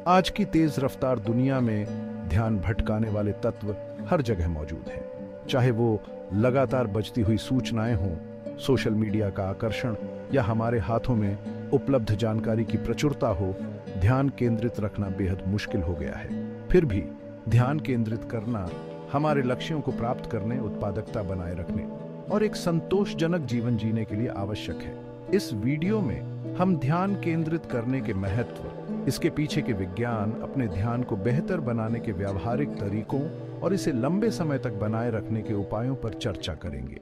आज की तेज रफ्तार दुनिया में ध्यान भटकाने वाले तत्व हर जगह मौजूद हैं। चाहे वो लगातार बजती हुई सूचनाएं हों, सोशल मीडिया का आकर्षण या हमारे हाथों में उपलब्ध जानकारी की प्रचुरता हो, ध्यान केंद्रित रखना बेहद मुश्किल हो गया है। फिर भी ध्यान केंद्रित करना हमारे लक्ष्यों को प्राप्त करने, उत्पादकता बनाए रखने और एक संतोषजनक जीवन जीने के लिए आवश्यक है। इस वीडियो में हम ध्यान केंद्रित करने के महत्व, इसके पीछे के विज्ञान, अपने ध्यान को बेहतर बनाने के व्यावहारिक तरीकों और इसे लंबे समय तक बनाए रखने के उपायों पर चर्चा करेंगे।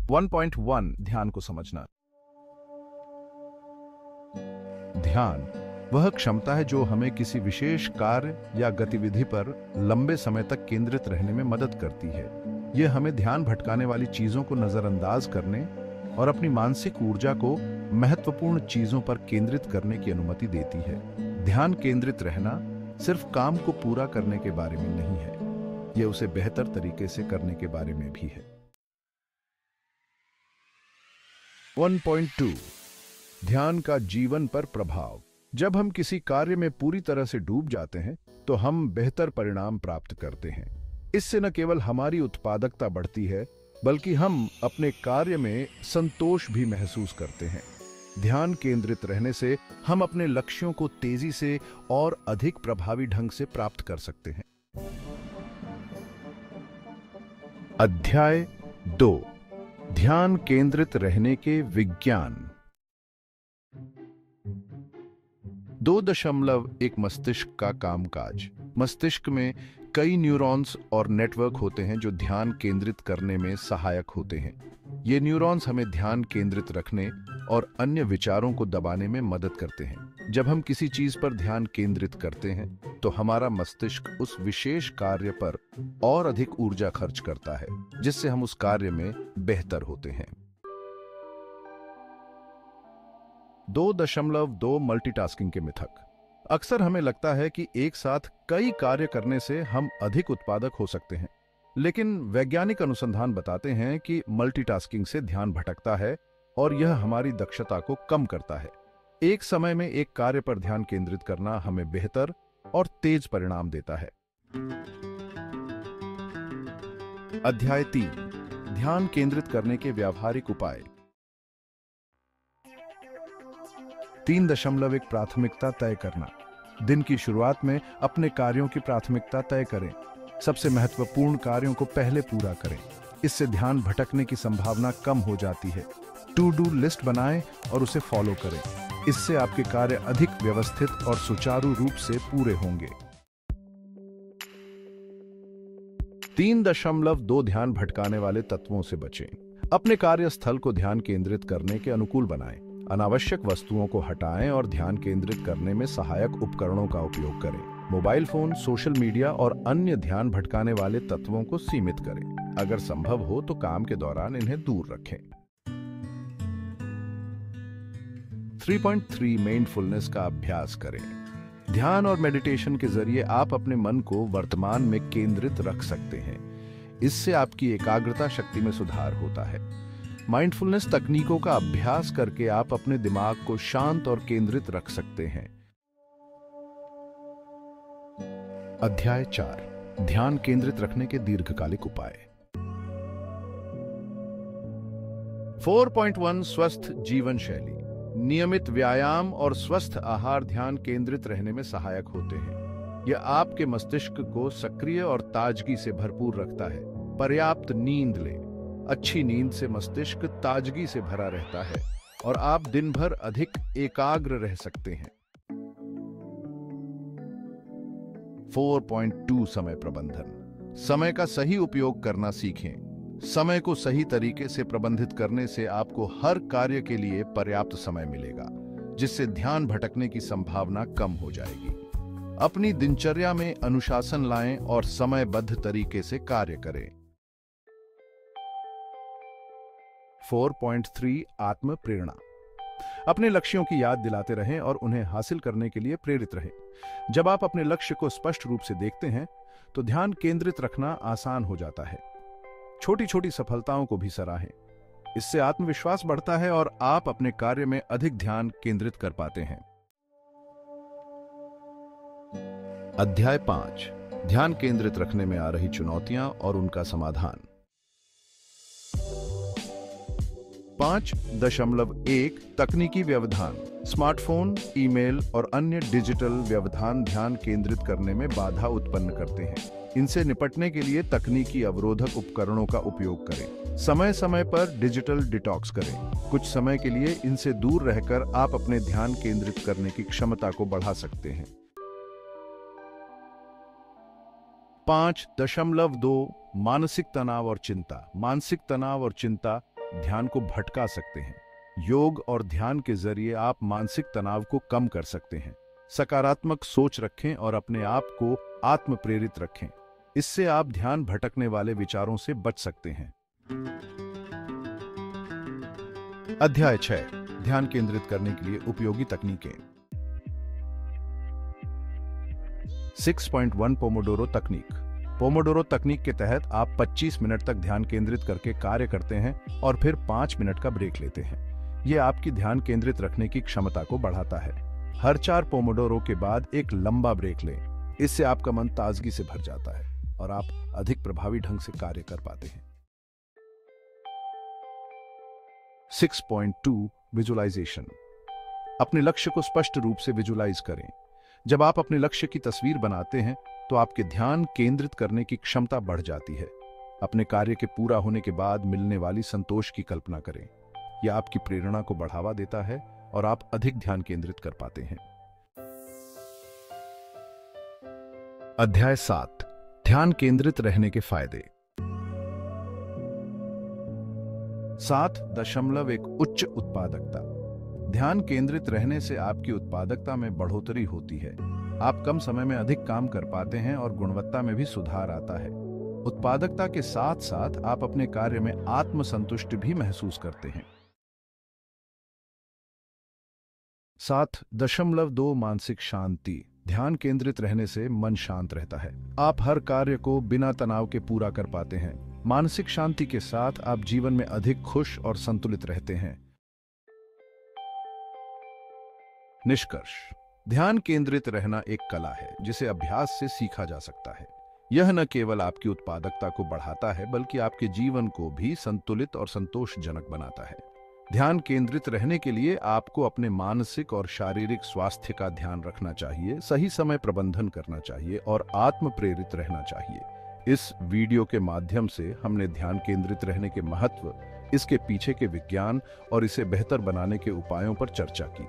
1.1 ध्यान को समझना। ध्यान वह क्षमता है जो हमें किसी विशेष कार्य या गतिविधि पर लंबे समय तक केंद्रित रहने में मदद करती है। यह हमें ध्यान भटकाने वाली चीजों को नजरअंदाज करने और अपनी मानसिक ऊर्जा को महत्वपूर्ण चीजों पर केंद्रित करने की अनुमति देती है। ध्यान केंद्रित रहना सिर्फ काम को पूरा करने के बारे में नहीं है, यह उसे बेहतर तरीके से करने के बारे में भी है। 1.2 ध्यान का जीवन पर प्रभाव। जब हम किसी कार्य में पूरी तरह से डूब जाते हैं तो हम बेहतर परिणाम प्राप्त करते हैं। इससे न केवल हमारी उत्पादकता बढ़ती है, बल्कि हम अपने कार्य में संतोष भी महसूस करते हैं। ध्यान केंद्रित रहने से हम अपने लक्ष्यों को तेजी से और अधिक प्रभावी ढंग से प्राप्त कर सकते हैं। अध्याय 2 ध्यान केंद्रित रहने के विज्ञान। 2.1 मस्तिष्क का कामकाज। मस्तिष्क में कई न्यूरॉन्स और नेटवर्क होते हैं जो ध्यान केंद्रित करने में सहायक होते हैं। ये न्यूरॉन्स हमें ध्यान केंद्रित रखने और अन्य विचारों को दबाने में मदद करते हैं। जब हम किसी चीज पर ध्यान केंद्रित करते हैं तो हमारा मस्तिष्क उस विशेष कार्य पर और अधिक ऊर्जा खर्च करता है, जिससे हम उस कार्य में बेहतर होते हैं। 2.2 मल्टीटास्किंग के मिथक। अक्सर हमें लगता है कि एक साथ कई कार्य करने से हम अधिक उत्पादक हो सकते हैं, लेकिन वैज्ञानिक अनुसंधान बताते हैं कि मल्टीटास्किंग से ध्यान भटकता है और यह हमारी दक्षता को कम करता है। एक समय में एक कार्य पर ध्यान केंद्रित करना हमें बेहतर और तेज परिणाम देता है। अध्याय 3 ध्यान केंद्रित करने के व्यावहारिक उपाय। 3.1 प्राथमिकता तय करना। दिन की शुरुआत में अपने कार्यों की प्राथमिकता तय करें। सबसे महत्वपूर्ण कार्यों को पहले पूरा करें। इससे ध्यान भटकने की संभावना कम हो जाती है। टू डू लिस्ट बनाएं और उसे फॉलो करें। इससे आपके कार्य अधिक व्यवस्थित और सुचारू रूप से पूरे होंगे। 3.2 ध्यान भटकाने वाले तत्वों से बचें। अपने कार्यस्थल को ध्यान केंद्रित करने के अनुकूल बनाएं। अनावश्यक वस्तुओं को हटाएं और ध्यान केंद्रित करने में सहायक उपकरणों का उपयोग करें। मोबाइल फोन, सोशल मीडिया और अन्य ध्यान भटकाने वाले तत्वों को सीमित करें। अगर संभव हो तो काम के दौरान इन्हें दूर रखें। 3.3 माइंडफुलनेस का अभ्यास करें। ध्यान और मेडिटेशन के जरिए आप अपने मन को वर्तमान में केंद्रित रख सकते हैं। इससे आपकी एकाग्रता शक्ति में सुधार होता है। माइंडफुलनेस तकनीकों का अभ्यास करके आप अपने दिमाग को शांत और केंद्रित रख सकते हैं। अध्याय 4 ध्यान केंद्रित रखने के दीर्घकालिक उपाय। 4.1 स्वस्थ जीवन शैली। नियमित व्यायाम और स्वस्थ आहार ध्यान केंद्रित रहने में सहायक होते हैं। यह आपके मस्तिष्क को सक्रिय और ताजगी से भरपूर रखता है। पर्याप्त नींद लें। अच्छी नींद से मस्तिष्क ताजगी से भरा रहता है और आप दिन भर अधिक एकाग्र रह सकते हैं। 4.2 समय प्रबंधन। समय का सही उपयोग करना सीखें। समय को सही तरीके से प्रबंधित करने से आपको हर कार्य के लिए पर्याप्त समय मिलेगा, जिससे ध्यान भटकने की संभावना कम हो जाएगी। अपनी दिनचर्या में अनुशासन लाएं और समयबद्ध तरीके से कार्य करें। 4.3 आत्म प्रेरणा। अपने लक्ष्यों की याद दिलाते रहें और उन्हें हासिल करने के लिए प्रेरित रहें। जब आप अपने लक्ष्य को स्पष्ट रूप से देखते हैं तो ध्यान केंद्रित रखना आसान हो जाता है। छोटी छोटी सफलताओं को भी सराहें। इससे आत्मविश्वास बढ़ता है और आप अपने कार्य में अधिक ध्यान केंद्रित कर पाते हैं। अध्याय 5, ध्यान केंद्रित रखने में आ रही चुनौतियां और उनका समाधान। 5.1 तकनीकी व्यवधान। स्मार्टफोन, ईमेल और अन्य डिजिटल व्यवधान ध्यान केंद्रित करने में बाधा उत्पन्न करते हैं। इनसे निपटने के लिए तकनीकी अवरोधक उपकरणों का उपयोग करें। समय समय पर डिजिटल डिटॉक्स करें। कुछ समय के लिए इनसे दूर रहकर आप अपने ध्यान केंद्रित करने की क्षमता को बढ़ा सकते हैं। 5.2 मानसिक तनाव और चिंता। मानसिक तनाव और चिंता ध्यान को भटका सकते हैं। योग और ध्यान के जरिए आप मानसिक तनाव को कम कर सकते हैं। सकारात्मक सोच रखें और अपने आप को आत्म प्रेरित रखें। इससे आप ध्यान भटकने वाले विचारों से बच सकते हैं। अध्याय 6, ध्यान केंद्रित करने के लिए उपयोगी तकनीकें। 6.1 पोमोडोरो तकनीक। पोमोडोरो तकनीक के तहत आप 25 मिनट तक ध्यान केंद्रित करके कार्य करते हैं और फिर 5 मिनट का ब्रेक लेते हैं। यह आपकी ध्यान केंद्रित रखने की क्षमता को बढ़ाता है। हर 4 पोमोडोरो के बाद एक लंबा ब्रेक लें। इससे आपका मन ताजगी से भर जाता है और आप अधिक प्रभावी ढंग से कार्य कर पाते हैं। 6.2 विजुअलाइजेशन। अपने लक्ष्य को स्पष्ट रूप से विजुअलाइज करें। जब आप अपने लक्ष्य की तस्वीर बनाते हैं तो आपके ध्यान केंद्रित करने की क्षमता बढ़ जाती है। अपने कार्य के पूरा होने के बाद मिलने वाली संतोष की कल्पना करें। यह आपकी प्रेरणा को बढ़ावा देता है और आप अधिक ध्यान केंद्रित कर पाते हैं। अध्याय 7, ध्यान केंद्रित रहने के फायदे। 7.1 उच्च उत्पादकता। ध्यान केंद्रित रहने से आपकी उत्पादकता में बढ़ोतरी होती है। आप कम समय में अधिक काम कर पाते हैं और गुणवत्ता में भी सुधार आता है। उत्पादकता के साथ साथ आप अपने कार्य में आत्मसंतुष्टि भी महसूस करते हैं। 7.2 मानसिक शांति। ध्यान केंद्रित रहने से मन शांत रहता है। आप हर कार्य को बिना तनाव के पूरा कर पाते हैं। मानसिक शांति के साथ आप जीवन में अधिक खुश और संतुलित रहते हैं। निष्कर्ष। ध्यान केंद्रित रहना एक कला है जिसे अभ्यास से सीखा जा सकता है। यह न केवल आपकी उत्पादकता को बढ़ाता है बल्कि आपके जीवन को भी संतुलित और संतोषजनक बनाता है। ध्यान केंद्रित रहने के लिए आपको अपने मानसिक और शारीरिक स्वास्थ्य का ध्यान रखना चाहिए, सही समय प्रबंधन करना चाहिए और आत्म प्रेरित रहना चाहिए। इस वीडियो के माध्यम से हमने ध्यान केंद्रित रहने के महत्व, इसके पीछे के विज्ञान और इसे बेहतर बनाने के उपायों पर चर्चा की।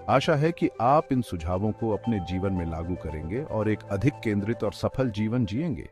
आशा है कि आप इन सुझावों को अपने जीवन में लागू करेंगे और एक अधिक केंद्रित और सफल जीवन जिएंगे।